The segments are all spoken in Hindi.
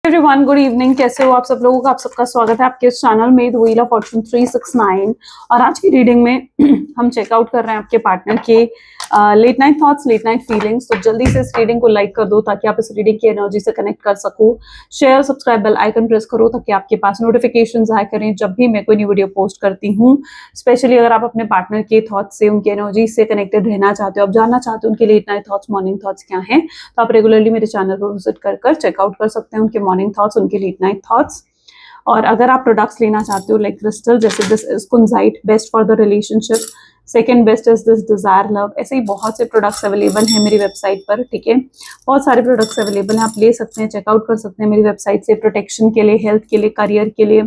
Everyone, good evening. कैसे हो आप सब लोगों का? आप सबका स्वागत है आपके इस चैनल में द व्हील ऑफ फॉर्चून 369। और आज की रीडिंग में हम चेकआउट कर रहे हैं आपके पार्टनर के late night thoughts, late night feelings. तो जल्दी से इस रीडिंग को लाइक कर दो ताकि आप इस रीडिंग की एनर्जी से कनेक्ट कर सको। Share, subscribe, bell icon press करो ताकि आपके पास नोटिफिकेशन आया करें जब भी मैं कोई न्यू वीडियो पोस्ट करती हूँ। स्पेशली अगर आप अपने पार्टनर के थॉट्स से, उनकी एनर्जी से कनेक्टेड रहना चाहते हो, आप जानना चाहते हो उनके late night thoughts, morning thoughts क्या हैं, तो आप रेगुलरली मेरे चैनल पर विजिट कर चेकआउट कर सकते हैं उनके मॉर्निंग थॉट्स, उनके लेट नाइट थॉट्स। और अगर आप प्रोडक्ट्स लेना चाहते हो लाइक क्रिस्टल, जैसे this is kunzite, best for the relationship, second best is this desire love, ऐसे ही बहुत से प्रोडक्ट्स अवेलेबल हैं मेरी वेबसाइट पर। ठीक है, बहुत सारे प्रोडक्ट्स अवेलेबल हैं, आप ले सकते हैं, चेकआउट कर सकते हैं मेरी वेबसाइट से। प्रोटेक्शन के लिए, हेल्थ के लिए, करियर के लिए,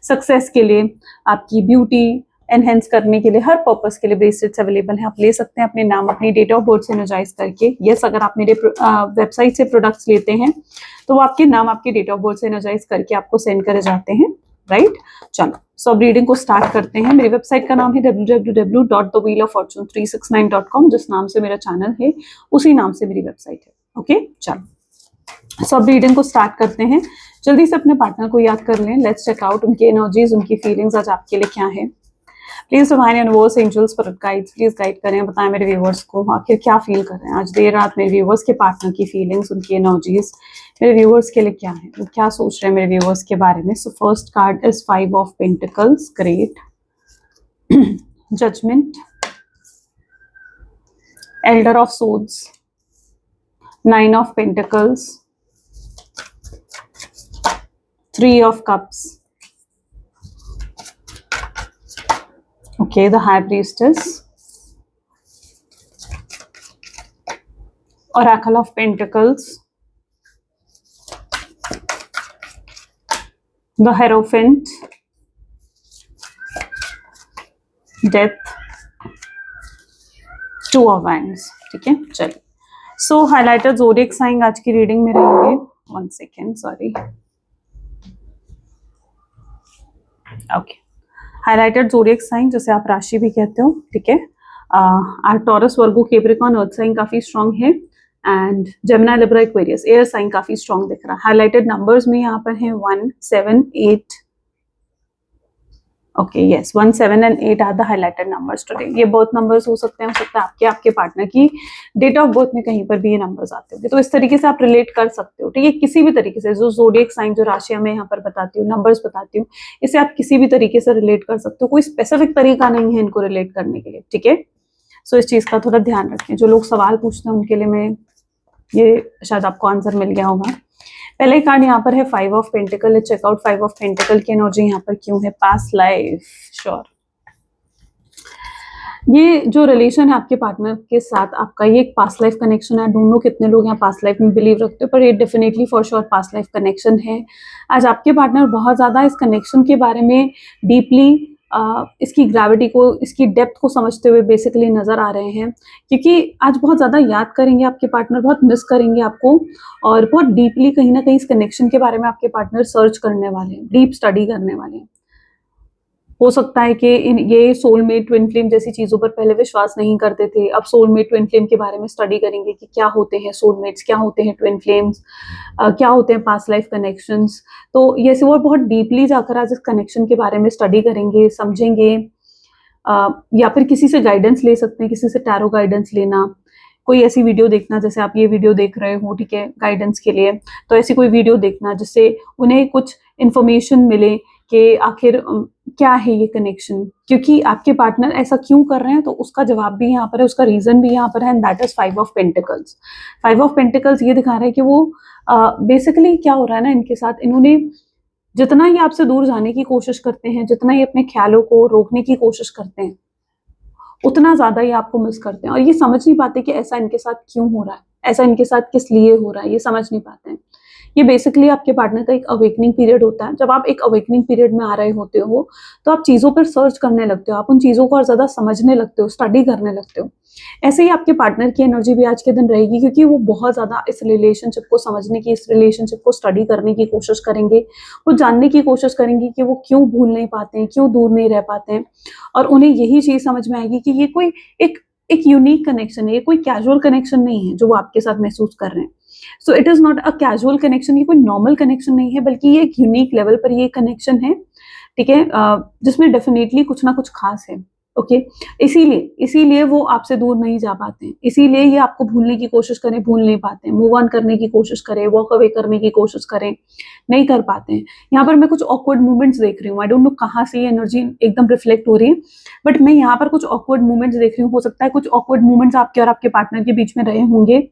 सक्सेस के लिए, आपकी ब्यूटी एनहेंस करने के लिए, हर पर्पस के लिए ब्रेसलेट्स अवेलेबल हैं, आप ले सकते हैं अपने नाम, अपनी डेट ऑफ बर्थ से एनर्जाइज करके। यस, अगर आप मेरे वेबसाइट से प्रोडक्ट्स लेते हैं तो वो आपके नाम, आपकी डेट ऑफ बर्थ से एनर्जाइज करके आपको सेंड करे जाते हैं, राइट। चलो, सो अब रीडिंग को स्टार्ट करते हैं। मेरी वेबसाइट का नाम है www.thewheeloffortune369.com। जिस नाम से मेरा चैनल है उसी नाम से मेरी वेबसाइट है। ओके, चलो, सो अब रीडिंग को स्टार्ट करते हैं। जल्दी से अपने पार्टनर को याद कर लें। लेट्स चेक आउट उनकी एनर्जीज, उनकी फीलिंग्स आज आपके लिए क्या है। Please divine universe, angels, spirit guides, please guide करें, बताएं मेरे व्यूवर्स को आखिर क्या फील कर रहे हैं आज देर रात। मेरे व्यूवर्स के पार्टनर की फीलिंग्स, उनकी एनर्जीज मेरे व्यूवर्स के लिए क्या है, वो क्या सोच रहे हैं मेरे व्यूवर्स के बारे में। So first card is 5 of pentacles, great. Judgement, elder of swords, 9 of pentacles, 3 of cups, okay, the high priestess, oracle of pentacles, the hierophant, death, 2 of wands। ठीक है, चलिए। सो हाईलाइटर ज़ोडिएक साइन आज की रीडिंग में रहेंगे। 1 second, sorry. Okay, highlighted zodiac sign, जैसे आप राशि भी कहते हो, ठीक है। Taurus, Virgo, Capricorn, earth sign काफी स्ट्रांग है, and Gemini, Libra, Aquarius, air sign काफी स्ट्रांग दिख रहा है। हाईलाइटेड नंबर्स में यहाँ पर है 1, 7, 8। Okay, yes, 1, 7 and 8 are the highlighted numbers today. ये बर्थ नंबर्स हो सकते हैं, आपके पार्टनर की डेट ऑफ बर्थ में कहीं पर भी ये नंबर्स आते होंगे, तो इस तरीके से आप रिलेट कर सकते हो। ठीक है, किसी भी तरीके से जो ज़ोडिएक साइन, जो राशियां मैं यहाँ पर बताती हूँ, नंबर्स बताती हूँ, इसे आप किसी भी तरीके से रिलेट कर सकते हो। कोई स्पेसिफिक तरीका नहीं है इनको रिलेट करने के लिए। ठीक है, सो इस चीज का थोड़ा ध्यान रखें। जो लोग सवाल पूछते हैं उनके लिए मैं, ये शायद आपको आंसर मिल गया होगा। पहले कार्ड यहाँ पर है 5 of pentacle. Checkout 5 of pentacle की एनर्जी यहाँ पर क्यों है। Past life, sure. ये जो रिलेशन है आपके पार्टनर के साथ आपका, ये एक पास्ट लाइफ कनेक्शन है। डोंट नो कितने लोग यहाँ पास्ट लाइफ में बिलीव रखते हो, पर ये definitely for sure past life connection है। आज आपके पार्टनर बहुत ज्यादा इस कनेक्शन के बारे में डीपली, इसकी ग्रेविटी को, इसकी डेप्थ को समझते हुए बेसिकली नजर आ रहे हैं, क्योंकि आज बहुत ज्यादा याद करेंगे आपके पार्टनर, बहुत मिस करेंगे आपको, और बहुत डीपली कहीं ना कहीं इस कनेक्शन के बारे में आपके पार्टनर सर्च करने वाले हैं, डीप स्टडी करने वाले हैं। हो सकता है कि ये सोलमेट, ट्विन फ्लेम जैसी चीजों पर पहले विश्वास नहीं करते थे, अब सोलमेट, ट्विन फ्लेम के बारे में स्टडी करेंगे कि क्या होते हैं सोलमेट्स, क्या होते हैं ट्विन फ्लेम्स, क्या होते हैं पास्ट लाइफ कनेक्शंस। तो ये वो बहुत डीपली जाकर आज इस कनेक्शन के बारे में स्टडी करेंगे, समझेंगे, या फिर किसी से गाइडेंस ले सकते हैं, किसी से टैरो गाइडेंस लेना, कोई ऐसी वीडियो देखना, जैसे आप ये वीडियो देख रहे हो, ठीक है, गाइडेंस के लिए, तो ऐसी कोई वीडियो देखना जिससे उन्हें कुछ इन्फॉर्मेशन मिले कि आखिर क्या है ये कनेक्शन, क्योंकि आपके पार्टनर ऐसा क्यों कर रहे हैं, तो उसका जवाब भी यहाँ पर है, उसका रीजन भी यहाँ पर है, and that is 5 of pentacles. 5 of pentacles ये दिखा रहा है कि वो बेसिकली क्या हो रहा है ना इनके साथ, इन्होंने जितना ही आपसे दूर जाने की कोशिश करते हैं, जितना ही अपने ख्यालों को रोकने की कोशिश करते हैं, उतना ज्यादा ही आपको मिस करते हैं, और ये समझ नहीं पाते कि ऐसा इनके साथ क्यों हो रहा है, ऐसा इनके साथ किस लिए हो रहा है, ये समझ नहीं पाते हैं। ये बेसिकली आपके पार्टनर का एक अवेकनिंग पीरियड होता है। जब आप एक अवेकनिंग पीरियड में आ रहे होते हो तो आप चीजों पर सर्च करने लगते हो, आप उन चीजों को और ज्यादा समझने लगते हो, स्टडी करने लगते हो। ऐसे ही आपके पार्टनर की एनर्जी भी आज के दिन रहेगी, क्योंकि वो बहुत ज्यादा इस रिलेशनशिप को समझने की, इस रिलेशनशिप को स्टडी करने की कोशिश करेंगे, वो जानने की कोशिश करेंगे कि वो क्यों भूल नहीं पाते हैं, क्यों दूर नहीं रह पाते हैं, और उन्हें यही चीज समझ में आएगी कि ये कोई एक यूनिक कनेक्शन है, ये कोई कैजुअल कनेक्शन नहीं है जो वो आपके साथ महसूस कर रहे हैं। So it is not a casual connection, ये कोई नॉर्मल कनेक्शन नहीं है, बल्कि ये एक यूनिक लेवल पर ये कनेक्शन है, ठीक है, जिसमें डेफिनेटली कुछ ना कुछ खास है। ओके, इसीलिए इसीलिए वो आपसे दूर नहीं जा पाते हैं, इसीलिए ये आपको भूलने की कोशिश करें, भूल नहीं पाते हैं, मूव ऑन करने की कोशिश करें, वॉक अवे करने की कोशिश करें, नहीं कर पाते हैं। यहाँ पर मैं कुछ ऑकवर्ड मूवमेंट्स देख रही हूँ, आई डोंट नो कहाँ से ये एनर्जी एकदम रिफ्लेक्ट हो रही है, बट मैं यहाँ पर कुछ ऑकवर्ड मूवमेंट्स देख रही हूँ। हो सकता है कुछ ऑकवर्ड मूवमेंट्स आपके और आपके पार्टनर के बीच में रहे होंगे,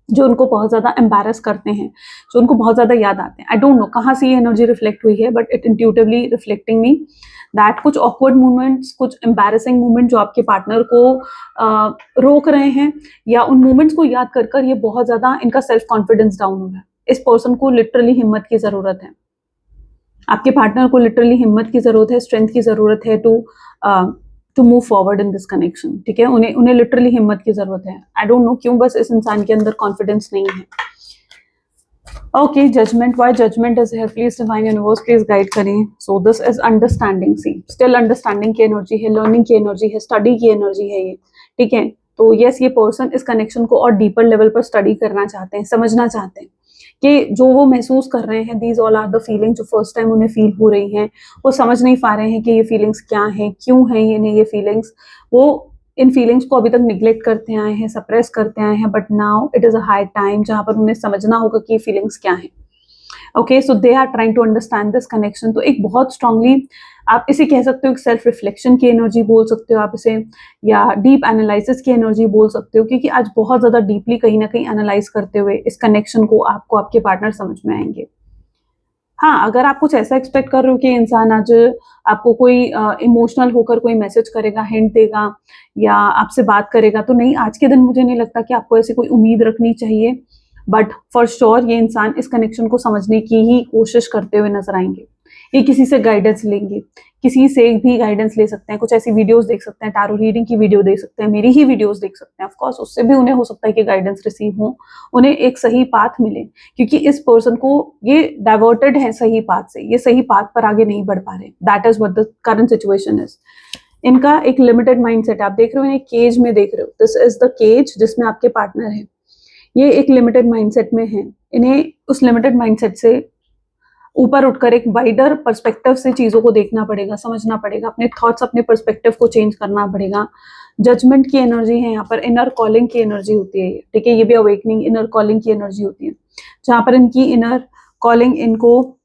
जो उनको बहुत ज़्यादा एम्बैरस करते हैं, जो उनको बहुत ज़्यादा याद आते हैं। आई डोंट नो कहाँ से ये एनर्जी रिफ्लेक्ट हुई है, but it intuitively reflecting me that कुछ ऑकवर्ड मोमेंट्स, कुछ एम्बैरसिंग मोमेंट जो आपके पार्टनर को रोक रहे हैं, या उन मोमेंट्स को याद कर कर ये बहुत ज़्यादा इनका सेल्फ कॉन्फिडेंस डाउन हो रहा है। इस पर्सन को लिटरली हिम्मत की ज़रूरत है, आपके पार्टनर को लिटरली हिम्मत की ज़रूरत है, स्ट्रेंथ की ज़रूरत है to move forward in this connection, ठीक है। उन्हें उन्हें लिटरली हिम्मत की ज़रूरत है। आई डोंट नो क्यों, बस इस इंसान के अंदर कॉन्फिडेंस नहीं है। Okay, judgement, why judgement is here, please divine universe please guide करें। So this is understanding, see still understanding की एनर्जी है, लर्निंग की एनर्जी है, स्टडी की एनर्जी है ये, ठीक है। तो यस, ये पर्सन इस कनेक्शन को और डीपर लेवल पर स्टडी करना चाहते हैं, समझना चाहते हैं कि जो वो महसूस कर रहे हैं, these all are the feeling जो फर्स्ट टाइम उन्हें फील हो रही हैं, वो समझ नहीं पा रहे हैं कि ये फीलिंग्स क्या हैं, क्यों हैं ये फीलिंग्स। वो इन फीलिंग्स को अभी तक निग्लेक्ट करते आए हैं, सप्रेस करते आए हैं, but now it is a high time जहां पर उन्हें समझना होगा कि ये फीलिंग्स क्या हैं। Okay, so they are trying to understand this connection. तो एक बहुत स्ट्रांगली आप इसे कह सकते हो, एक सेल्फ रिफ्लेक्शन की एनर्जी बोल सकते हो आप इसे, या डीप एनालिसिस की एनर्जी बोल सकते हो, क्योंकि आज बहुत ज्यादा डीपली कहीं ना कहीं एनालाइज करते हुए इस कनेक्शन को आपको आपके पार्टनर समझ में आएंगे। हाँ, अगर आप कुछ ऐसा एक्सपेक्ट कर रहे हो कि इंसान आज आपको कोई इमोशनल होकर कोई मैसेज करेगा, हिंट देगा या आपसे बात करेगा, तो नहीं, आज के दिन मुझे नहीं लगता कि आपको ऐसी कोई उम्मीद रखनी चाहिए। बट फॉर श्योर ये इंसान इस कनेक्शन को समझने की ही कोशिश करते हुए नजर आएंगे। ये किसी से गाइडेंस लेंगे, किसी से भी गाइडेंस ले सकते हैं, कुछ ऐसी वीडियोस देख सकते हैं, टैरो रीडिंग की वीडियो देख सकते हैं, मेरी ही वीडियोस देख सकते हैं, ऑफ कोर्स उससे भी उन्हें हो सकता है कि गाइडेंस रिसीव हो, उन्हें एक सही पाथ मिले, क्योंकि इस पर्सन को ये डाइवर्टेड है सही पाथ से, ये सही पाथ पर आगे नहीं बढ़ पा रहे। That is what the current situation is. इनका एक लिमिटेड माइंडसेट आप देख रहे हो, इन्हें केज में देख रहे हो, दिस इज द केज जिसमें आपके पार्टनर है। ये एक लिमिटेड माइंडसेट में है, इन्हें उस लिमिटेड माइंडसेट से ऊपर उठकर एक वाइडर पर्सपेक्टिव से चीजों को देखना पड़ेगा, समझना पड़ेगा, अपने थॉट्स, अपने पर्सपेक्टिव को चेंज करना पड़ेगा। जजमेंट की एनर्जी है यहाँ पर, इनर कॉलिंग की एनर्जी होती है, ठीक है। ये भी अवेकनिंग, इनर कॉलिंग की एनर्जी होती है, जहां पर इनकी इनर कॉलिंग इनको,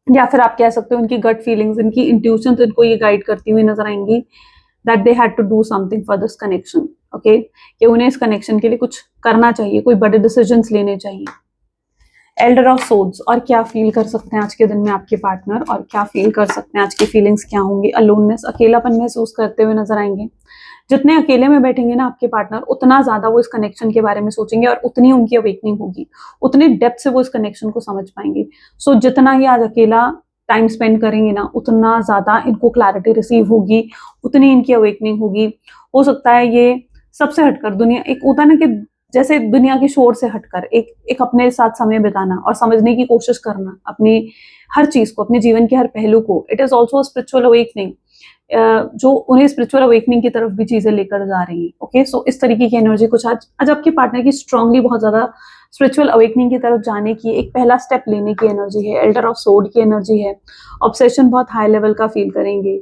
या फिर आप कह सकते हो इनकी गट फीलिंग्स, इनकी इंट्यूशन इनको ये गाइड करती हुई नजर आएंगी that they had to do something for this connection. Okay, कि उन्हें इस कनेक्शन के लिए कुछ करना चाहिए, कोई बड़े डिसीजंस लेने चाहिए। एल्डर ऑफ सोड्स, और क्या फील कर सकते हैं आज के दिन में आपके पार्टनर, और क्या फील कर सकते हैं, आज की फीलिंग्स क्या होंगी। अलोननेस, अकेलापन महसूस करते हुए नजर आएंगे। जितने अकेले में बैठेंगे ना आपके पार्टनर, उतना ज्यादा वो इस कनेक्शन के बारे में सोचेंगे, और उतनी उनकी अवेकनिंग होगी, उतनी डेप्थ से वो इस कनेक्शन को समझ पाएंगे। सो जितना ही आज अकेला टाइम स्पेंड करेंगे ना, उतना ज्यादा इनको क्लैरिटी रिसीव होगी, उतनी इनकी अवेकनिंग होगी। हो सकता है ये सबसे हटकर दुनिया, एक होता ना कि जैसे दुनिया के शोर से हटकर एक अपने साथ समय बिताना और समझने की कोशिश करना अपनी हर चीज को, अपने जीवन के हर पहलू को। It is also spiritual awakening, जो उन्हें स्पिरिचुअल अवेकनिंग की तरफ भी चीजें लेकर जा रही है। ओके, सो इस तरीके की एनर्जी कुछ आज आपके पार्टनर की स्ट्रांगली बहुत ज्यादा स्पिरिचुअल अवेकनिंग की तरफ जाने की, एक पहला स्टेप लेने की एनर्जी है। एल्डर ऑफ सोड की एनर्जी है। ऑब्सेशन बहुत हाई लेवल का फील करेंगे।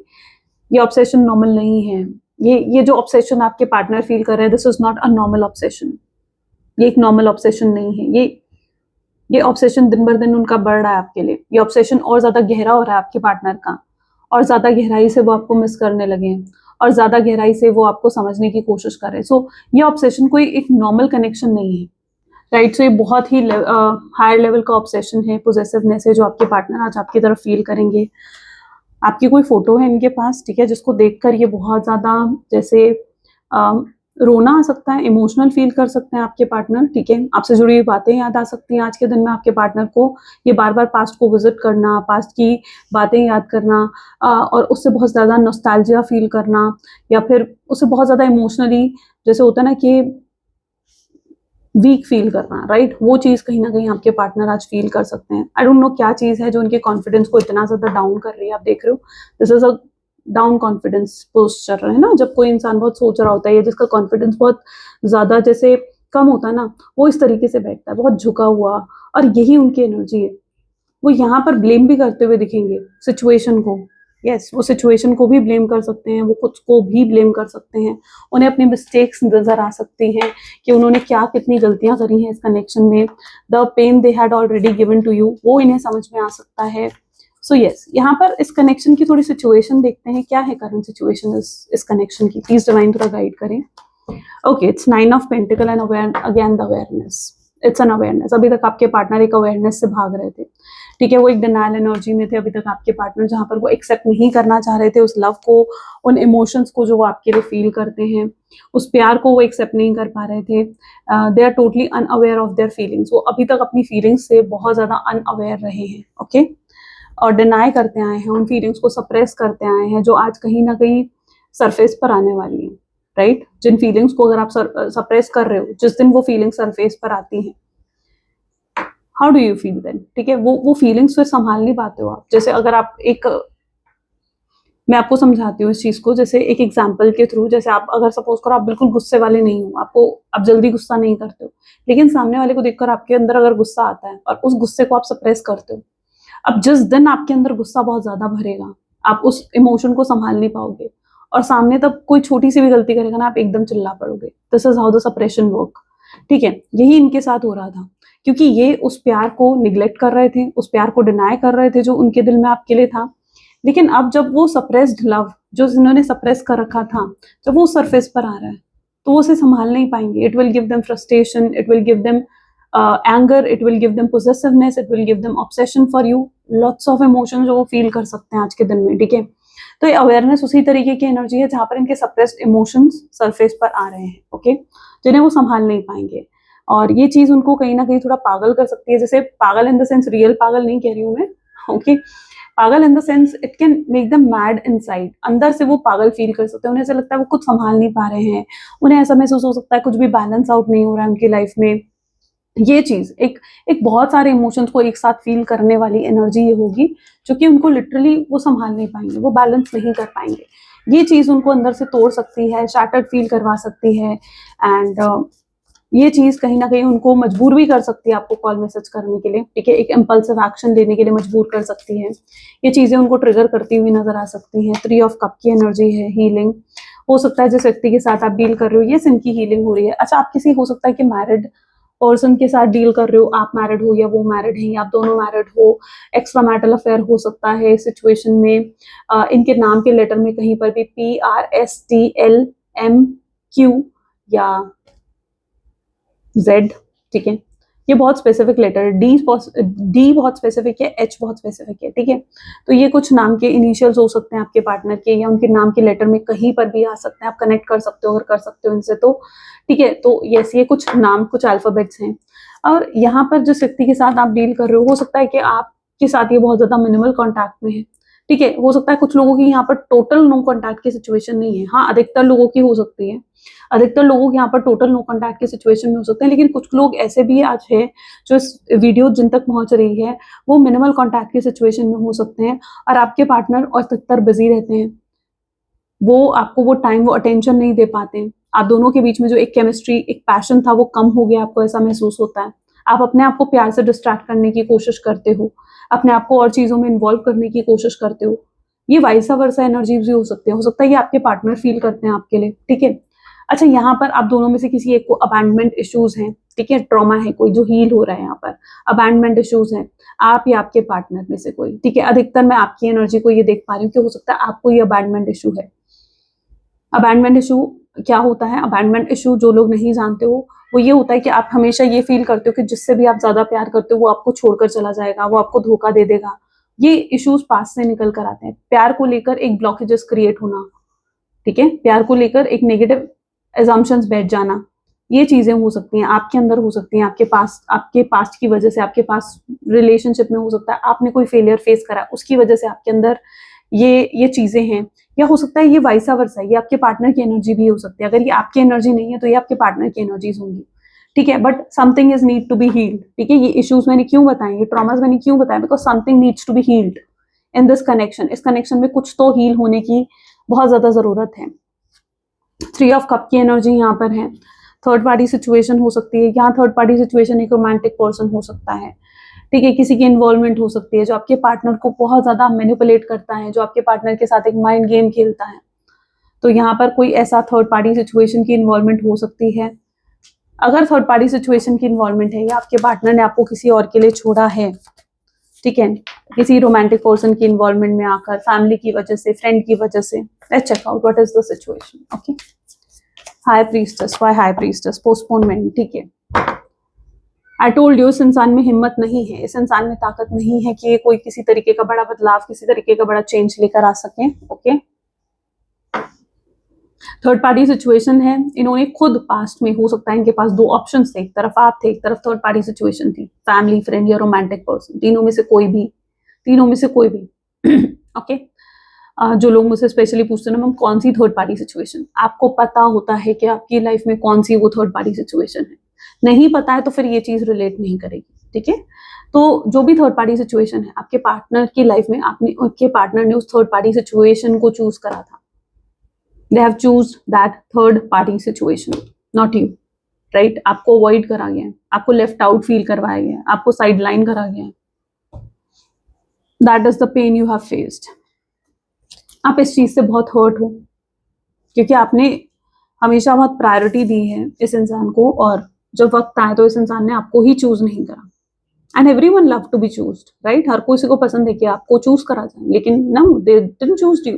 ये ऑब्सेशन नॉर्मल नहीं है। ये जो ऑब्सेशन आपके पार्टनर फील कर रहे हैं, this is not a normal obsession. ये एक नॉर्मल ऑब्सेशन नहीं है। ये ऑब्सेशन दिन भर दिन उनका बढ़ रहा है आपके लिए। ये ऑब्सेशन और ज्यादा गहरा हो रहा है आपके पार्टनर का, और ज्यादा गहराई से वो आपको मिस करने लगे हैं, और ज्यादा गहराई से वो आपको समझने की कोशिश कर रहे हैं। सो ये ऑब्सेशन कोई एक नॉर्मल कनेक्शन नहीं है, राइट। सो ये बहुत ही हायर लेवल का ऑब्सेशन है, पोजेसिवनेस है, जो आपके पार्टनर आज आपकी तरफ फील करेंगे। आपकी कोई फोटो है इनके पास, ठीक है, जिसको देखकर ये बहुत ज्यादा जैसे रोना आ सकता है, इमोशनल फील कर सकते हैं आपके पार्टनर, ठीक है। आपसे जुड़ी हुई बातें याद आ सकती हैं आज के दिन में आपके पार्टनर को। ये बार बार पास्ट को विजिट करना, पास्ट की बातें याद करना, और उससे बहुत ज्यादा नॉस्टैल्जिया फील करना, या फिर उससे बहुत ज्यादा इमोशनली, जैसे होता है ना कि वीक फील करना, राइट। वो चीज कहीं ना कहीं आपके पार्टनर आज फील कर सकते हैं। आई डोंट नो क्या चीज है जो उनके कॉन्फिडेंस को इतना ज्यादा डाउन कर रही है। आप देख रहे हो, this is a down confidence posture है ना, जब कोई इंसान बहुत सोच रहा होता है, या जिसका कॉन्फिडेंस बहुत ज्यादा जैसे कम होता है ना, वो इस तरीके से बैठता है, बहुत झुका हुआ, और यही उनकी एनर्जी है। वो यहाँ पर ब्लेम भी करते हुए दिखेंगे सिचुएशन को। यस, वो सिचुएशन को भी ब्लेम कर सकते हैं, वो खुद को भी ब्लेम कर सकते हैं, उन्हें अपनी मिस्टेक्स नजर आ सकती हैं कि उन्होंने क्या कितनी गलतियां करी हैं इस कनेक्शन में। The pain they had already given to you, वो इन्हें समझ में आ सकता है। सो यस, यहाँ पर इस कनेक्शन की थोड़ी सिचुएशन देखते हैं, क्या है करंट सिचुएशन इस कनेक्शन की। प्लीज डिवाइन थोड़ा गाइड करें। Okay, it's 9 of pentacle and again the awareness. It's an awareness. अभी तक आपके पार्टनर एक अवेयरनेस से भाग रहे थे, ठीक है, वो एक डिनायल एनर्जी में थे अभी तक आपके पार्टनर, जहां पर वो एक्सेप्ट नहीं करना चाह रहे थे उस लव को, उन इमोशंस को जो वो आपके लिए फील करते हैं, उस प्यार को वो एक्सेप्ट नहीं कर पा रहे थे। They are totally unaware of their feelings. वो अभी तक अपनी फीलिंग्स से बहुत ज्यादा अनअवेयर रहे हैं, ओके, और डिनाई करते आए हैं, उन फीलिंग्स को सप्रेस करते आए हैं, जो आज कहीं ना कहीं सरफेस पर आने वाली है, राइट। जिन फीलिंग्स को अगर आप सप्रेस कर रहे हो, जिस दिन वो फीलिंग सरफेस पर आती है, how do you feel then, ठीक है, वो फीलिंग्स फिर संभाल नहीं पाते हो आप। जैसे अगर आप मैं आपको समझाती हूँ इस चीज को, जैसे एक एग्जाम्पल के थ्रू। जैसे आप अगर सपोज करो आप बिल्कुल गुस्से वाले नहीं हो, आप जल्दी गुस्सा नहीं करते हो, लेकिन सामने वाले को देखकर आपके अंदर अगर गुस्सा आता है और उस गुस्से को आप सप्रेस करते हो, अब जिस दिन आपके अंदर गुस्सा बहुत ज्यादा भरेगा, आप उस इमोशन को संभाल नहीं पाओगे, और सामने तब कोई छोटी सी भी गलती करेगा ना, आप एकदम चिल्ला पड़ोगे। This is how the suppression work, ठीक है। यही इनके साथ हो रहा था, क्योंकि ये उस प्यार को निग्लेक्ट कर रहे थे, उस प्यार को डिनाई कर रहे थे जो उनके दिल में आपके लिए था। लेकिन अब जब वो सप्रेस्ड लव जो इन्होंने सप्रेस कर रखा था, जब वो सरफेस पर आ रहा है, तो वो उसे संभाल नहीं पाएंगे। It will give them frustration, it will give them anger, it will give them possessiveness, it will give them obsession for you, lots of emotion जो वो फील कर सकते हैं आज के दिन में, ठीक है। तो ये अवेयरनेस उसी तरीके की एनर्जी है जहां पर इनके सप्रेस्ड इमोशंस सरफेस पर आ रहे हैं, ओके, जिन्हें वो संभाल नहीं पाएंगे। और ये चीज उनको कहीं ना कहीं थोड़ा पागल कर सकती है। जैसे पागल इन द सेंस रियल पागल नहीं कह रही हूँ मैं, ओके, पागल in the sense it can make them mad inside. अंदर से वो पागल फील कर सकते हैं, उन्हें ऐसा लगता है वो कुछ संभाल नहीं पा रहे हैं, उन्हें ऐसा महसूस हो सकता है कुछ भी बैलेंस आउट नहीं हो रहा है उनकी लाइफ में। ये चीज एक एक बहुत सारे इमोशंस को एक साथ फील करने वाली एनर्जी ये होगी, जो कि उनको लिटरली वो संभाल नहीं पाएंगे, वो बैलेंस नहीं कर पाएंगे। ये चीज उनको अंदर से तोड़ सकती है, शैटर्ड फील करवा सकती है, एंड ये चीज कहीं ना कहीं उनको मजबूर भी कर सकती है आपको कॉल मैसेज करने के लिए, ठीक है, एक इम्पल्सिव एक्शन लेने के लिए मजबूर कर सकती है। ये चीजें उनको ट्रिगर करती हुई नजर आ सकती हैं। 3 ऑफ कप की एनर्जी है, हीलिंग हो सकता है जिस व्यक्ति के साथ आप डील कर रहे हो, ये इनकी हीलिंग हो रही है। अच्छा, आप किसी हो सकता है कि मैरिड पर्सन के साथ डील कर रहे हो, आप मैरिड हो या वो मैरिड है, या आप दोनों मैरिड हो, एक्स्ट्रा मैरिटल अफेयर हो सकता है सिचुएशन में। इनके नाम के लेटर में कहीं पर भी PRSTLMQ या Z, ठीक है, ये बहुत स्पेसिफिक लेटर है। D बहुत स्पेसिफिक है, H बहुत स्पेसिफिक है, ठीक है। तो ये कुछ नाम के इनिशियल्स हो सकते हैं आपके पार्टनर के, या उनके नाम के लेटर में कहीं पर भी आ सकते हैं। आप कनेक्ट कर सकते हो अगर कर सकते हो इनसे तो, ठीक है। तो यस, ये कुछ नाम, कुछ अल्फाबेट्स हैं। और यहाँ पर जिस व्यक्ति के साथ आप डील कर रहे हो सकता है कि आपके साथ ये बहुत ज्यादा मिनिमल कॉन्टैक्ट में है, ठीक है। हो सकता है कुछ लोगों की यहाँ पर टोटल नो कॉन्टैक्ट की सिचुएशन नहीं है, हाँ अधिकतर लोगों की हो सकती है, अधिकतर लोगों के यहाँ पर टोटल नो कॉन्टैक्ट की सिचुएशन में हो सकते हैं। लेकिन कुछ लोग ऐसे भी आज है जो इस वीडियो जिन तक पहुंच रही है वो मिनिमल कॉन्टैक्ट की सिचुएशन में हो सकते हैं, और आपके पार्टनर और अधिकतर बिजी रहते हैं, वो आपको वो टाइम, वो अटेंशन नहीं दे पाते। आप दोनों के बीच में जो एक केमिस्ट्री, एक पैशन था वो कम हो गया, आपको ऐसा महसूस होता है। आप अपने आप को प्यार से डिस्ट्रैक्ट करने की कोशिश करते हो, अपने आप को और चीजों में इन्वॉल्व करने की कोशिश करते हो। ये वाइसा वर्सा एनर्जीज भी हो सकती है, हो सकता है ये आपके पार्टनर फील करते हैं आपके लिए, ठीक है। अच्छा, यहाँ पर आप दोनों में से किसी एक को अबैंडमेंट इश्यूज हैं, ठीक है, ट्रॉमा है कोई जो हील हो रहा है, यहाँ पर अबैंडमेंट इश्यूज हैं, आप या आपके पार्टनर में से कोई, ठीक है। अधिकतर मैं आपकी एनर्जी को ये देख पा रही हूँ कि हो सकता है आपको ये अबैंडमेंट इशू है। अबैंडमेंट इशू क्या होता है? अबैंडमेंट इशू जो लोग नहीं जानते हो, वो ये होता है कि आप हमेशा ये फील करते हो कि जिससे भी आप ज्यादा प्यार करते हो वो आपको छोड़कर चला जाएगा, वो आपको धोखा दे देगा। ये इश्यूज पास से निकल कर आते हैं। प्यार को लेकर एक ब्लॉकेजेस क्रिएट होना, ठीक है, प्यार को लेकर एक नेगेटिव एजम्पशंस बैठ जाना, ये चीजें हो सकती हैं आपके अंदर, हो सकती हैं आपके पास्ट की वजह से, आपके पास रिलेशनशिप में हो सकता है आपने कोई फेलियर फेस करा, उसकी वजह से आपके अंदर ये चीजें हैं। या हो सकता है ये वाइसा वर्सा है, ये आपके पार्टनर की एनर्जी भी हो सकती है। अगर ये आपकी एनर्जी नहीं है तो ये आपके पार्टनर की एनर्जीज होंगी, ठीक है। But something is need to be healed, ठीक है। ये इश्यूज मैंने क्यों बताए, ये ट्रॉमास मैंने क्यों बताया, because something needs to be healed in this connection. इस कनेक्शन में कुछ तो हील होने की बहुत ज्यादा जरूरत है। 3 ऑफ कप की एनर्जी यहाँ पर है। थर्ड पार्टी सिचुएशन हो सकती है। यहाँ थर्ड पार्टी सिचुएशन एक रोमांटिक पर्सन हो सकता है, ठीक है, किसी की इन्वॉल्वमेंट हो सकती है जो आपके पार्टनर को बहुत ज्यादा मैनिपुलेट करता है, जो आपके पार्टनर के साथ एक माइंड गेम खेलता है। तो यहाँ पर कोई ऐसा थर्ड पार्टी सिचुएशन की इन्वॉल्वमेंट हो सकती है। अगर थर्ड पार्टी सिचुएशन की इन्वॉल्वमेंट है या आपके पार्टनर ने आपको किसी और के लिए छोड़ा है, ठीक है, किसी रोमांटिक पर्सन की इन्वॉल्वमेंट में आकर, फैमिली की वजह से, फ्रेंड की वजह से, let's check out what is the situation. Okay, high priestess, why high priestess? Postponement, ठीक है। आई टोल्ड यू, इस इंसान में हिम्मत नहीं है, इस इंसान में ताकत नहीं है कि ये कोई किसी तरीके का बड़ा बदलाव, किसी तरीके का बड़ा चेंज लेकर आ सके। ओके, थर्ड पार्टी सिचुएशन है, इन्होंने खुद पास्ट में, हो सकता है इनके पास दो ऑप्शंस थे, एक तरफ आप थे, एक तरफ थर्ड पार्टी सिचुएशन थी, फैमिली, फ्रेंड या रोमांटिक पर्सन, तीनों में से कोई भी, तीनों में से कोई भी। ओके, जो लोग मुझसे स्पेशली पूछते हैं ना मैम कौन सी थर्ड पार्टी सिचुएशन, आपको पता होता है कि आपकी लाइफ में कौन सी वो थर्ड पार्टी सिचुएशन है। नहीं पता है तो फिर ये चीज रिलेट नहीं करेगी, ठीक है। तो जो भी थर्ड पार्टी सिचुएशन है आपके पार्टनर की लाइफ में, आपके पार्टनर ने उस थर्ड पार्टी सिचुएशन को चूज करा था। They have choose that third party situation, not you, right. आपको अवॉइड करा गया है, आपको लेफ्ट आउट फील करवाया गया है, आपको साइडलाइन करा गया है। That is the pain you have faced. आप इस चीज से बहुत हर्ट हो क्योंकि आपने हमेशा बहुत प्रायोरिटी दी है इस इंसान को, और जब वक्त आए तो इस इंसान ने आपको ही चूज नहीं करा। And everyone love to be chosen, right. हर किसी को पसंद है कि आपको चूज करा जाए, लेकिन no, they didn't choose you,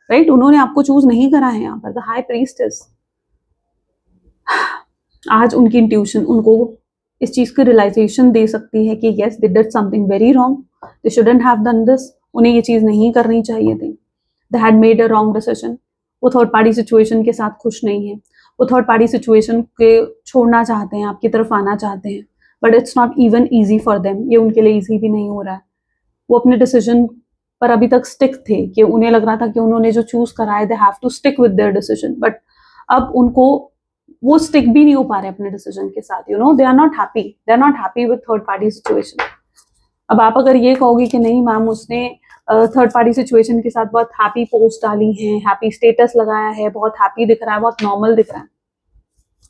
right. उन्होंने आपको चूज नहीं करा है। यहाँ पर द हाई प्रीस्टेस, आज उनकी इंट्यूशन उनको इस चीज की रियलाइजेशन दे सकती है कि yes they did something very wrong, they shouldn't have done this, उन्हें ये चीज नहीं करनी चाहिए थी। They had made a wrong decision. वो थर्ड पार्टी सिचुएशन के साथ खुश नहीं है, वो थर्ड पार्टी सिचुएशन के छोड़ना चाहते हैं, आपकी तरफ आना चाहते हैं, but it's not even easy for them. ये उनके लिए ईजी भी नहीं हो रहा है। वो अपने डिसीजन पर अभी तक स्टिक थे कि उन्हें लग रहा था कि उन्होंने जो चूज करा है they have to stick with their decision, but अब उनको वो स्टिक भी नहीं हो पा रहे अपने डिसीजन के साथ। You know, they are not happy with third party situation. अब आप अगर ये कहोगे कि नहीं मैम उसने थर्ड पार्टी सिचुएशन के साथ बहुत हैप्पी पोस्ट डाली है, हैप्पी स्टेटस लगाया है, बहुत हैप्पी दिख रहा है, बहुत नॉर्मल दिख रहा है,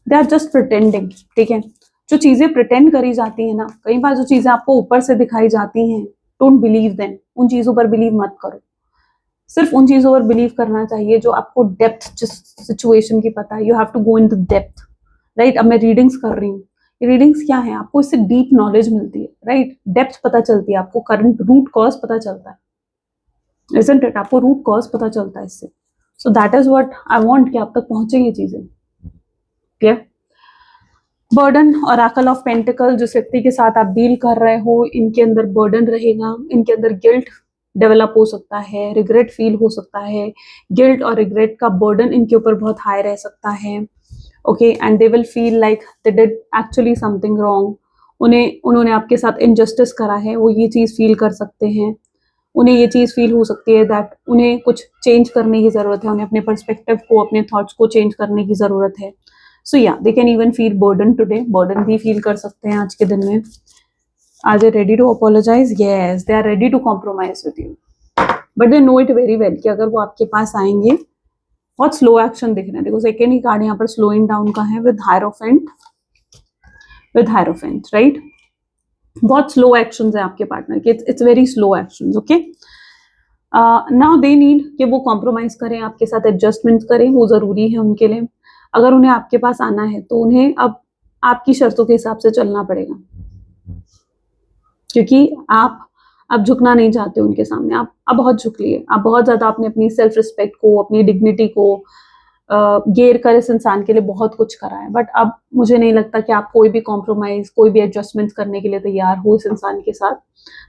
दे आर जस्ट प्रिटेंडिंग, ठीक है। जो चीजें प्रिटेंड करी जाती है ना, कई बार जो चीजें आपको ऊपर से दिखाई जाती हैं, डोंट बिलीव देम, उन चीजों पर बिलीव मत करो। सिर्फ उन चीजों पर बिलीव करना चाहिए जो आपको डेप्थ जिस सिचुएशन की पता है। You have to go in the depth, right. अब मैं रीडिंग्स कर रही हूँ, रीडिंग्स क्या है, आपको इससे डीप नॉलेज मिलती है, राइट। डेप्थ पता चलती है, आपको करंट रूट कॉज पता चलता है, isn't it? आपको रूट कॉज पता चलता है इससे। So that is what I want कि आप तक पहुंचे ये चीजें, क्लियर। बर्डन और ऑरेकल ऑफ पेंटिकल, जिस व्यक्ति के साथ आप डील कर रहे हो, इनके अंदर बर्डन रहेगा, इनके अंदर गिल्ट डेवलप हो सकता है, रिग्रेट फील हो सकता है। गिल्ट और रिग्रेट का बर्डन इनके ऊपर बहुत हाई रह सकता है, okay. And they will feel like they did actually something wrong. उन्होंने आपके साथ इनजस्टिस करा है, वो ये चीज फील कर सकते हैं। उन्हें ये चीज फील हो सकती है दैट उन्हें कुछ चेंज करने की जरूरत है, उन्हें अपने पर्सपेक्टिव को, अपने थॉट्स को चेंज करने की जरूरत है। सो या they can even feel burden today, burden भी फील कर सकते हैं आज के दिन में। Are they ready to apologize? Yes, they are ready to compromise with you, but they know it very well कि अगर वो आपके पास आएंगे, बहुत स्लो एक्शन दिख रहे हैं। देखो सेकेंड ही कार्ड यहाँ पर स्लोइंग डाउन का है विद हायरोफेंट, राइट। बहुत स्लो एक्शंस है आपके पार्टनर के, it's very slow actions, okay. Now they need कि वो कॉम्प्रोमाइज करें आपके साथ, एडजस्टमेंट करें, वो जरूरी है उनके लिए। अगर उन्हें आपके पास आना है तो उन्हें अब आपकी शर्तों के हिसाब से चलना पड़ेगा, क्योंकि आप अब झुकना नहीं चाहते उनके सामने। आप अब बहुत झुक लिए, आप बहुत ज्यादा आपने अपनी सेल्फ रिस्पेक्ट को, अपनी डिग्निटी को गेर कर इस इंसान के लिए बहुत कुछ करा है, बट अब मुझे नहीं लगता कि आप कोई भी कॉम्प्रोमाइज, कोई भी एडजस्टमेंट करने के लिए तैयार हो इस इंसान के साथ।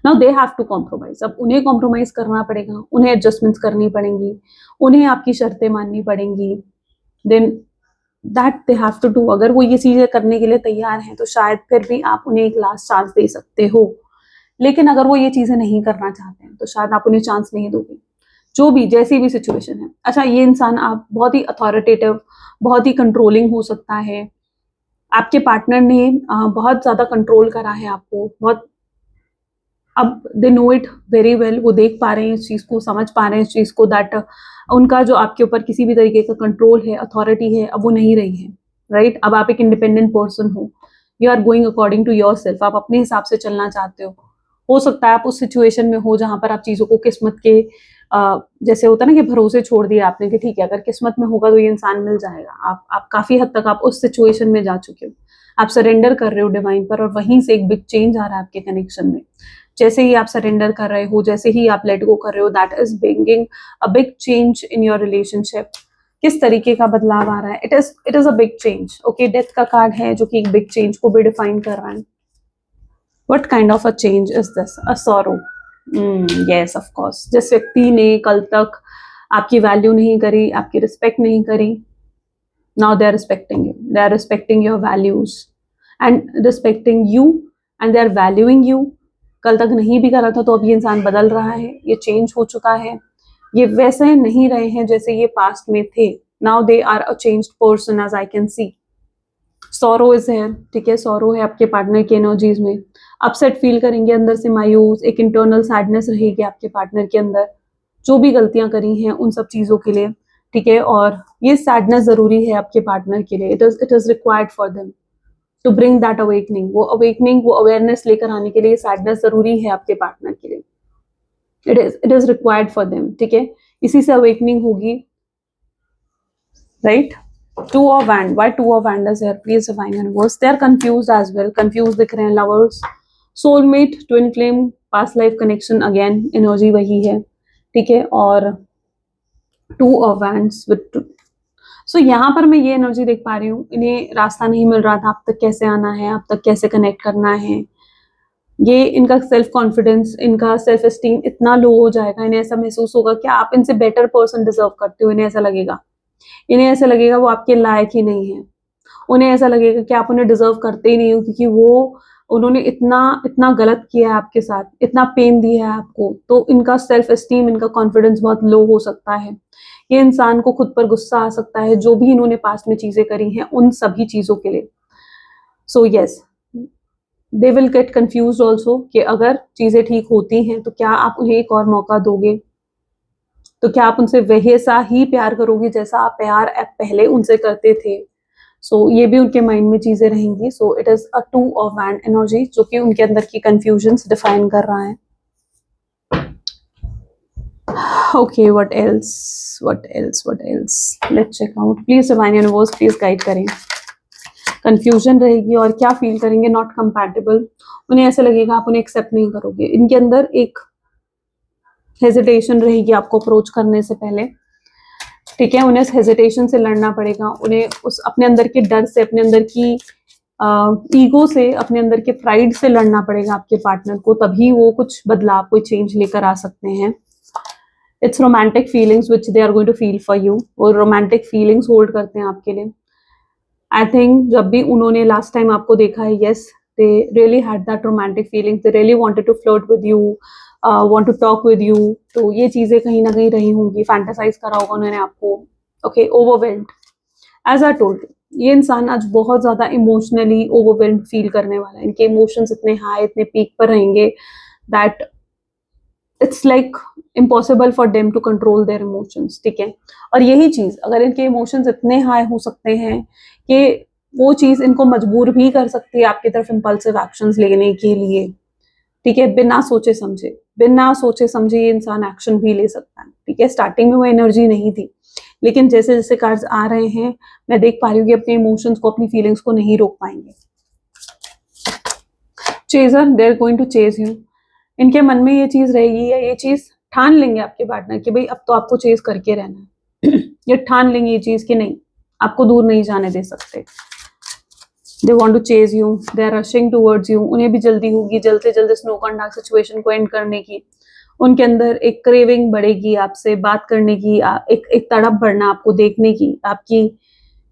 Now they have to compromise, अब उन्हें कॉम्प्रोमाइज करना पड़ेगा, उन्हें एडजस्टमेंट्स करनी पड़ेंगी, उन्हें आपकी शर्तें माननी पड़ेंगी। Then that they have to do. अगर वो ये चीजें करने के लिए तैयार हैं तो शायद फिर भी आप उन्हें एक लास्ट चांस दे सकते हो, लेकिन अगर वो ये चीजें नहीं करना चाहते हैं तो शायद आप उन्हें चांस नहीं दोगे, जो भी जैसी भी सिचुएशन है। अच्छा, ये इंसान आप बहुत ही अथॉरिटेटिव, बहुत ही कंट्रोलिंग हो सकता है। आपके पार्टनर ने बहुत ज्यादा कंट्रोल करा है आपको, बहुत, अब दे नो इट वेरी वेल, वो देख पा रहे हैं इस चीज को, समझ पा रहे हैं इस चीज को, दैट उनका जो आपके ऊपर किसी भी तरीके का कंट्रोल है, अथॉरिटी है, अब वो नहीं रही है। राइट? अब आप एक इंडिपेंडेंट पर्सन हो, you are going according to yourself, आप अपने हिसाब से चलना चाहते हो सकता है आप उस सिचुएशन में हो जहां पर आप चीजों को किस्मत के जैसे होता है ना कि भरोसे छोड़ दिया आपने कि ठीक है अगर किस्मत में होगा तो ये इंसान मिल जाएगा। आप काफी हद तक आप उस सिचुएशन में जा चुके हो, आप सरेंडर कर रहे हो डिवाइन पर, और वहीं से एक बिग चेंज आ रहा है आपके कनेक्शन में। जैसे ही आप सरेंडर कर रहे हो, जैसे ही आप लेट गो कर रहे हो, that is bringing a big change in your relationship. किस तरीके का बदलाव आ रहा है? It is a big change. Okay, death का कार्ड है जो कि एक बिग चेंज को भी डिफाइन कर रहा है। What kind of a change is this? A sorrow. Yes, of course. जिस व्यक्ति ने कल तक आपकी वैल्यू नहीं करी, आपकी रिस्पेक्ट नहीं करी, now they are respecting you. They are respecting your values and respecting you, and they are valuing you. कल तक नहीं भी करा था तो अब ये इंसान बदल रहा है, ये चेंज हो चुका है, ये वैसे नहीं रहे हैं जैसे ये पास्ट में थे। Now they are a changed person as I can see. Sorrow is है, ठीक है, सॉरो है आपके पार्टनर की एनर्जीज में। अपसेट फील करेंगे, अंदर से मायूस, एक इंटरनल सैडनेस रहेगी आपके पार्टनर के अंदर, जो भी गलतियां करी हैं उन सब चीजों के लिए, ठीक है। और ये सैडनेस जरूरी है आपके पार्टनर के लिए, it is required for them to bring that awakening. वो अवेयरनेस लेकर आने के लिए सैडनेस जरूरी है आपके पार्टनर के लिए, it is required for them, ठीक है। इसी से अवेकनिंग होगी, right. Two of Wand. Why Two of Wand is here? Please divine universe. They are confused as well. Confused दिख रहे हैं lovers, soulmate, twin flame, past life connection, again energy वही है, ठीक है। और Two of Wands with two. So यहाँ पर मैं ये एनर्जी देख पा रही हूँ, इन्हें रास्ता नहीं मिल रहा था आप तक कैसे आना है, आप तक कैसे कनेक्ट करना है। ये इनका सेल्फ कॉन्फिडेंस, इनका सेल्फ एस्टीम इतना लो हो जाएगा, इन्हें ऐसा महसूस होगा कि आप इनसे बेटर पर्सन डिजर्व करते हो। इन्हें ऐसा लगेगा, इन्हें ऐसा लगेगा वो आपके लायक ही नहीं है। उन्हें ऐसा लगेगा कि आप उन्हें डिजर्व करते ही नहीं हो, क्योंकि उन्होंने इतना इतना गलत किया है आपके साथ, इतना पेन दिया है आपको। तो इनका सेल्फ एस्टीम, इनका कॉन्फिडेंस बहुत लो हो सकता है। ये इंसान को खुद पर गुस्सा आ सकता है, जो भी इन्होंने पास्ट में चीजें करी हैं उन सभी चीजों के लिए। So yes, they will get confuse also कि अगर चीजें ठीक होती हैं तो क्या आप उन्हें एक और मौका दोगे, तो क्या आप उनसे वैसा ही प्यार करोगे जैसा आप प्यार पहले उनसे करते थे। सो ये भी उनके माइंड में चीजें रहेंगी। So it is a two of wand energy जो कि उनके अंदर की कंफ्यूजन्स डिफाइन कर रहा है। Okay, what else, let's check out. Please divine universe please guide करें। कंफ्यूजन रहेगी और क्या फील करेंगे? Not compatible. उन्हें ऐसा लगेगा आप उन्हें एक्सेप्ट नहीं करोगे। इनके अंदर एक हेजिटेशन रहेगी आपको अप्रोच करने से पहले, ठीक है। उन्हें हेजिटेशन से लड़ना पड़ेगा, उन्हें उस अपने अंदर के डर से, अपने अंदर की ईगो से, अपने अंदर के प्राइड से लड़ना पड़ेगा आपके पार्टनर को, तभी वो कुछ बदलाव, कोई चेंज लेकर आ सकते हैं। It's romantic feelings which they are going to feel for you. वो रोमांटिक फीलिंग्स होल्ड करते हैं आपके लिए। आई थिंक जब भी उन्होंने लास्ट टाइम आपको देखा है, yes, they really had that romantic feelings, they really wanted to flirt with you, want to talk with you. तो ये चीजें कहीं ना कहीं रही होंगी, फैंटासाइज करा होगा उन्होंने आपको। Okay, overwhelmed. As I told, ये इंसान आज बहुत ज्यादा इमोशनली ओवरवेल्ड फील करने वाला है। इनके इमोशंस इतने हाई, इतने पीक पर रहेंगे that it's like impossible for them to control their emotions, ठीक है। और यही चीज, अगर इनके इमोशंस इतने हाई हो सकते हैं कि वो चीज इनको मजबूर भी कर सकती है आपकी तरफ इम्पल्सिव एक्शंस लेने के लिए, ठीक है। बिना सोचे समझे ये इंसान एक्शन भी ले सकता है, ठीक है। स्टार्टिंग में वो एनर्जी नहीं थी, लेकिन जैसे जैसे कार्ड्स आ रहे हैं मैं देख पा रही हूँ कि अपने इमोशंस को, अपनी फीलिंग्स को नहीं रोक पाएंगे। Chaser, they are going to chase you. इनके मन में ये चीज रहेगी, या ये चीज ठान लेंगे आपके पार्टनर कि भाई अब तो आपको चेज करके रहना है। ये ठान लेंगे ये चीज कि नहीं, आपको दूर नहीं जाने दे सकते। They want to chase you, they are rushing towards you। उन्हें भी जल्दी होगी, जल्द से जल्द स्नो एंड डार्क सिचुएशन को एंड करने की। उनके अंदर एक क्रेविंग बढ़ेगी आपसे बात करने की, एक तड़प बढ़ना आपको देखने की आपकी।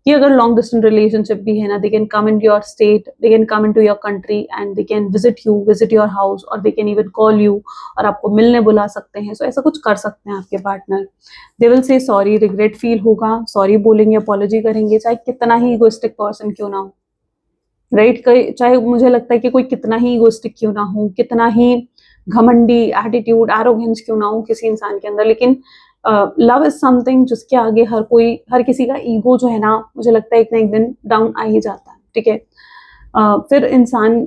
कि अगर लॉन्ग डिस्टेंस रिलेशनशिप भी है ना, they can come in your state, they can come into your country and they can visit your house, और they can even call you, और आपको मिलने बुला सकते हैं। सो ऐसा कुछ कर सकते हैं आपके partner. They will say sorry, regret feel होगा, सॉरी बोलेंगे, अपॉलॉजी करेंगे, चाहे कितना ही इगोइस्टिक पर्सन क्यों ना हो, राइट। चाहे मुझे लगता है कि कोई कितना ही इगोइस्टिक क्यों ना हो, कितना ही घमंडी एटीट्यूड, एरोगेंस क्यों ना हो किसी इंसान के अंदर, लेकिन लव इज समथिंग जिसके आगे हर किसी का ईगो जो है ना, मुझे लगता है एक ना एक दिन डाउन आ ही जाता है, ठीक है। फिर इंसान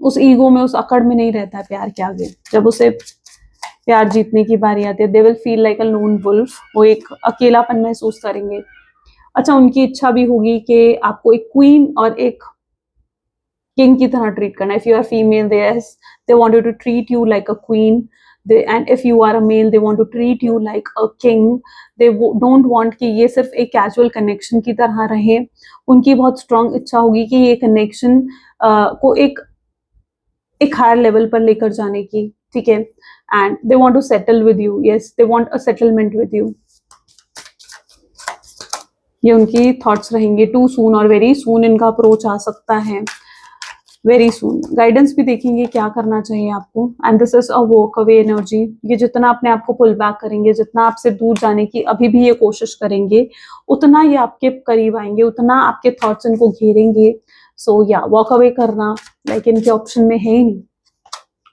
उस ईगो में, उस अकड़ में नहीं रहता है प्यार के आगे। जब उसे प्यार जीतने की बारी आती है, they will feel like a lone wolf, वो एक अकेलापन महसूस करेंगे। अच्छा, उनकी इच्छा भी होगी कि आपको एक क्वीन और एक किंग की तरह ट्रीट करना। If you are female, they want you to treat you like a queen, and if you are a male, they want to treat you like a king. They don't want कि ये सिर्फ एक कैजुअल कनेक्शन की तरह रहे। उनकी बहुत स्ट्रांग इच्छा होगी कि ये कनेक्शन को एक हायर लेवल पर लेकर जाने की, ठीक है। And they want to settle with you, yes, they want a settlement with you. ये उनकी थॉट्स रहेंगे। टू सून और वेरी सून इनका अप्रोच आ सकता है, वेरी सून। गाइडेंस भी देखेंगे क्या करना चाहिए आपको। And this is a walk away energy. ये जितना अपने आप को पुल बैक करेंगे, जितना आपसे दूर जाने की अभी भी ये कोशिश करेंगे, उतना ये आपके करीब आएंगे, उतना आपके थॉट्स इनको घेरेंगे। सो या वॉक अवे करना लाइक इनके ऑप्शन में है ही नहीं।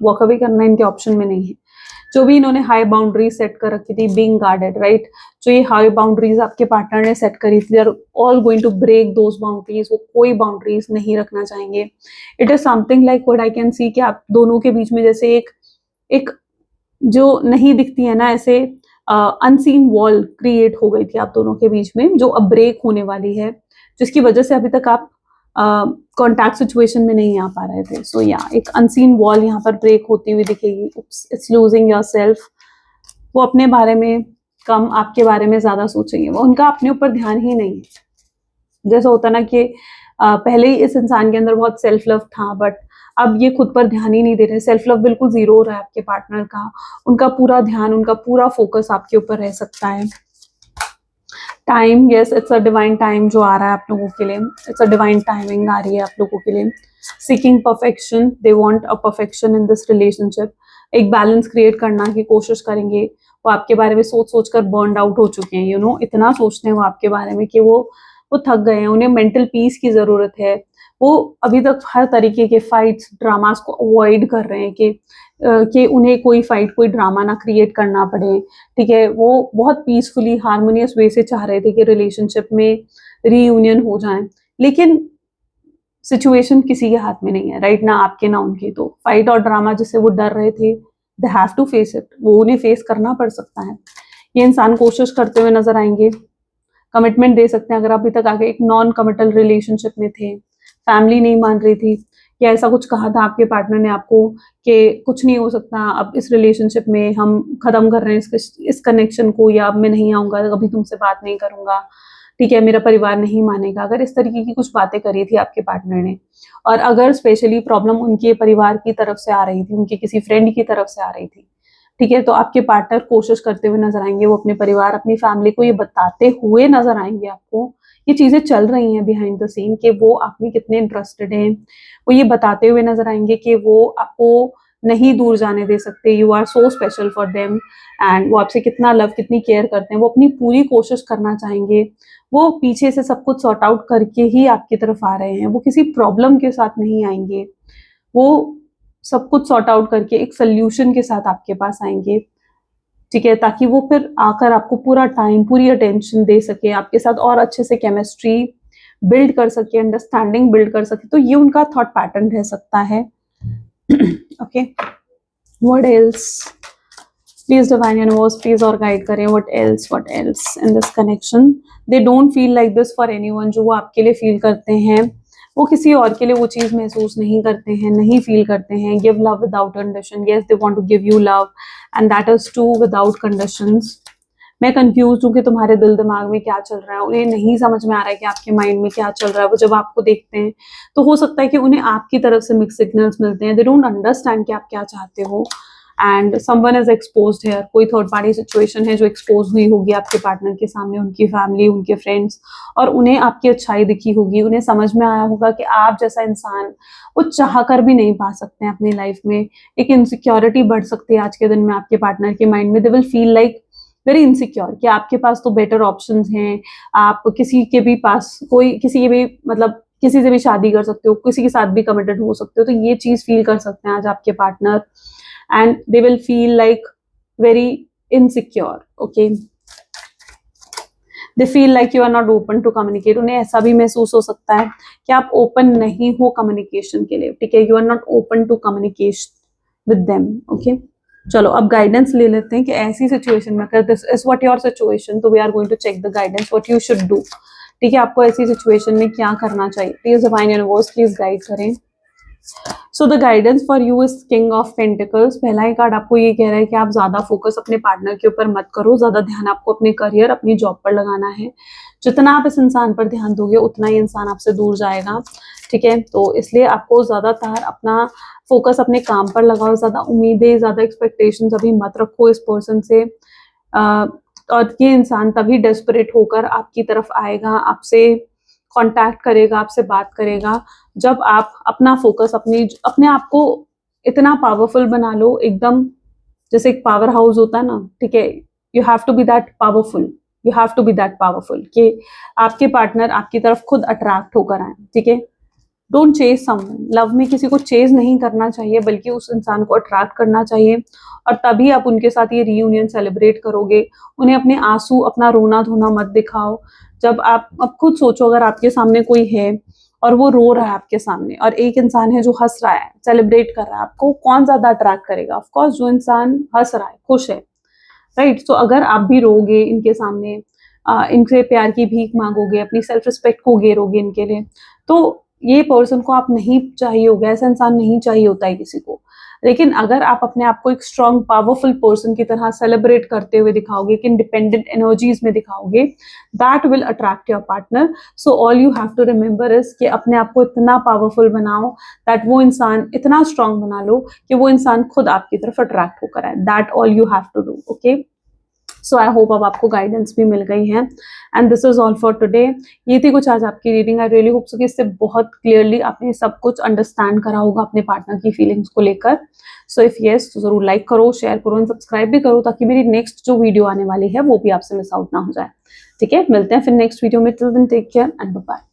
वॉक अवे करना इनके ऑप्शन में नहीं है। जो भी इन्होंने हाई बाउंड्री सेट कर रखी थी, बीइंग गार्डेड, राइट, जो ये हाई बाउंड्रीज आपके पार्टनर ने सेट करी थी, they are all going to break those boundaries. वो कोई बाउंड्रीज नहीं रखना चाहेंगे। It is something like what I can see कि आप दोनों के बीच में जैसे एक जो नहीं दिखती है ना, ऐसे अनसीन वॉल क्रिएट हो गई थी आप दोनों के बीच में, जो अब ब्रेक होने वाली है, जिसकी वजह से अभी तक आप कॉन्टैक्ट सिचुएशन में नहीं आ पा रहे थे। सो या एक अनसीन वॉल यहाँ पर ब्रेक होती हुई दिखेगी। It's losing yourself. वो अपने बारे में कम, आपके बारे में ज्यादा सोचेंगे। वो उनका अपने ऊपर ध्यान ही नहीं है। जैसा होता ना कि पहले ही इस इंसान के अंदर बहुत सेल्फ लव था, बट अब ये खुद पर ध्यान ही नहीं दे रहे। सेल्फ लव बिल्कुल जीरो हो रहा है आपके पार्टनर का। उनका पूरा ध्यान, उनका पूरा फोकस आपके ऊपर रह सकता है। Time, yes, it's a divine time जो आ रहा है आप लोगों के लिए। इट्स अ डिवाइन टाइमिंग आ रही है आप लोगों के लिए। Seeking perfection, they want a perfection in this relationship. एक बैलेंस क्रिएट करना की कोशिश करेंगे। वो आपके बारे में सोच सोच कर बर्न आउट हो चुके हैं, इतना सोचते हैं वो आपके बारे में कि वो थक गए हैं। उन्हें मेंटल पीस की जरूरत है। वो अभी तक हर तरीके के फाइट्स, ड्रामास को अवॉइड कर रहे हैं कि उन्हें कोई फाइट, कोई ड्रामा ना क्रिएट करना पड़े, ठीक है। वो बहुत पीसफुली, हार्मोनियस वे से चाह रहे थे कि रिलेशनशिप में रीयूनियन हो जाए, लेकिन सिचुएशन किसी के हाथ में नहीं है, राइट, ना आपके ना उनके। तो फाइट और ड्रामा जिससे वो डर रहे थे, they have to face it. वो उन्हें फेस करना पड़ सकता है। ये इंसान कोशिश करते हुए नजर आएंगे। कमिटमेंट दे सकते हैं। अगर अभी तक आगे एक नॉन कमिटल रिलेशनशिप में थे, फैमिली नहीं मान रही थी, या ऐसा कुछ कहा था आपके पार्टनर ने आपको कि कुछ नहीं हो सकता, अब इस रिलेशनशिप में हम खत्म कर रहे हैं इस कनेक्शन को, या अब मैं नहीं आऊंगा, कभी तुमसे बात नहीं करूंगा, ठीक है, मेरा परिवार नहीं मानेगा। अगर इस तरीके की कुछ बातें करी थी आपके पार्टनर ने, और अगर स्पेशली प्रॉब्लम उनके परिवार की तरफ से आ रही थी, उनके किसी फ्रेंड की तरफ से आ रही थी, ठीक है, तो आपके पार्टनर कोशिश करते हुए नजर आएंगे। वो अपने परिवार, अपनी फैमिली को ये बताते हुए नजर आएंगे आपको। ये चीजें चल रही हैं बिहाइंड द सीन कि वो आप में कितने इंटरेस्टेड हैं। वो ये बताते हुए नजर आएंगे कि वो आपको नहीं दूर जाने दे सकते। You are so special for them, and वो आपसे कितना लव, कितनी केयर करते हैं। वो अपनी पूरी कोशिश करना चाहेंगे। वो पीछे से सब कुछ सॉर्ट आउट करके ही आपकी तरफ आ रहे हैं। वो किसी प्रॉब्लम के साथ नहीं आएंगे। वो सब कुछ सॉर्ट आउट करके एक सोल्यूशन के साथ आपके पास आएंगे, ठीक है, ताकि वो फिर आकर आपको पूरा टाइम, पूरी अटेंशन दे सके, आपके साथ और अच्छे से केमिस्ट्री बिल्ड कर सके, अंडरस्टैंडिंग बिल्ड कर सके। तो ये उनका थॉट पैटर्न रह सकता है। Okay, what else, please divine universe, please और गाइड करें। What else in this connection. They don't feel like this for anyone. जो वो आपके लिए फील करते हैं, वो किसी और के लिए वो चीज महसूस नहीं करते हैं, नहीं फील करते हैं। Give love without condition, yes, they want to give you love, and that is too without conditions. मैं कंफ्यूज हूँ कि तुम्हारे दिल दिमाग में क्या चल रहा है। उन्हें नहीं समझ में आ रहा है कि आपके माइंड में क्या चल रहा है। वो जब आपको देखते हैं तो हो सकता है कि उन्हें आपकी तरफ से मिक्स सिग्नल्स मिलते हैं। दे डोंट अंडरस्टैंड कि आप क्या चाहते हो, and someone is exposed here. कोई थर्ड पार्टी सिचुएशन है जो एक्सपोज हुई होगी आपके पार्टनर के सामने, उनकी फैमिली, उनके फ्रेंड्स, और उन्हें आपकी अच्छाई दिखी होगी। उन्हें समझ में आया होगा कि आप जैसा इंसान वो चाह कर भी नहीं पा सकते हैं अपनी लाइफ में। एक इनसिक्योरिटी बढ़ सकती है आज के दिन में आपके पार्टनर के माइंड में। दे will feel like very insecure कि आपके पास तो बेटर ऑप्शंस हैं। आप किसी के भी पास, किसी के भी, मतलब किसी से भी शादी कर सकते हो, किसी के साथ भी कमिटेड हो सकते हो। तो ये चीज फील कर सकते हैं आज आपके partner, and they will feel like very insecure. Okay, they feel like you are not open to communicate, उन्हें ऐसा भी महसूस हो सकता है कि आप ओपन नहीं हो कम्युनिकेशन के लिए, ठीक है, you are not open to communication with them. Okay, चलो अब गाइडेंस ले लेते हैं कि ऐसी सिचुएशन में अगर this is what your situation, तो we are going to check the guidance what you should do. ठीक है, आपको ऐसी सिचुएशन में क्या करना चाहिए, please divine universe please guide करें। So the guidance for you is king of pentacles. पहला ही कार्ड आपको ये कह रहा है कि आप ज्यादा फोकस अपने पार्टनर के ऊपर मत करो, ज्यादा ध्यान आपको अपने करियर अपनी जॉब पर लगाना है। जितना आप इस इंसान पर ध्यान दोगे उतना ही इंसान आपसे दूर जाएगा, ठीक है, तो इसलिए आपको ज्यादातर अपना फोकस अपने काम पर लगाओ, ज्यादा उम्मीदें ज्यादा एक्सपेक्टेशंस अभी मत रखो इस पर्सन से। और ये इंसान तभी डेस्परेट होकर आपकी तरफ आएगा, आपसे कांटेक्ट करेगा, आपसे बात करेगा जब आप अपना फोकस अपने आप को इतना पावरफुल बना लो, एकदम जैसे एक पावर हाउस होता है ना, ठीक है, you have to be that powerful, you have to be that powerful कि आपके पार्टनर आपकी तरफ खुद अट्रैक्ट होकर आए, ठीक है। डोंट चेज समवन, लव में किसी को चेज नहीं करना चाहिए बल्कि उस इंसान को अट्रैक्ट करना चाहिए, और तभी आप उनके साथ ये रीयूनियन सेलिब्रेट करोगे। उन्हें अपने आंसू अपना रोना धोना मत दिखाओ। जब आप अब खुद सोचो, अगर आपके सामने कोई है और वो रो रहा है आपके सामने, और एक इंसान है जो हंस रहा है, सेलिब्रेट कर रहा है, आपको कौन ज्यादा अट्रैक्ट करेगा? ऑफ कोर्स जो इंसान हंस रहा है, खुश है, राइट। तो अगर आप भी रोगे इनके सामने, इनसे प्यार की भीख मांगोगे, अपनी सेल्फ रिस्पेक्ट को गेरोगे इनके लिए, तो ये पर्सन को आप नहीं चाहिए होगा, ऐसा इंसान नहीं चाहिए होता है किसी को। लेकिन अगर आप अपने आप को एक स्ट्रॉन्ग पावरफुल पर्सन की तरह सेलिब्रेट करते हुए दिखाओगे, एक इंडिपेंडेंट एनर्जीज में दिखाओगे, that will attract your partner. So all you have to remember is कि अपने आप को इतना पावरफुल बनाओ दैट वो इंसान इतना स्ट्रॉन्ग बना लो कि वो इंसान खुद आपकी तरफ अट्रैक्ट होकर आए। That all you have to do. Okay, so I hope अब आपको गाइडेंस भी मिल गई है, and this is all for today. ये थी कुछ आज आपकी reading. I really hope so कि इससे बहुत क्लियरली आपने सब कुछ अंडरस्टैंड करा होगा अपने पार्टनर की फीलिंग्स को लेकर। सो इफ यस, तो जरूर लाइक करो, शेयर करो एंड सब्सक्राइब भी करो, ताकि मेरी नेक्स्ट जो वीडियो आने वाली है वो भी आपसे मिस आउट ना हो जाए। ठीक है, मिलते हैं फिर नेक्स्ट वीडियो में। Till then take care and bye bye.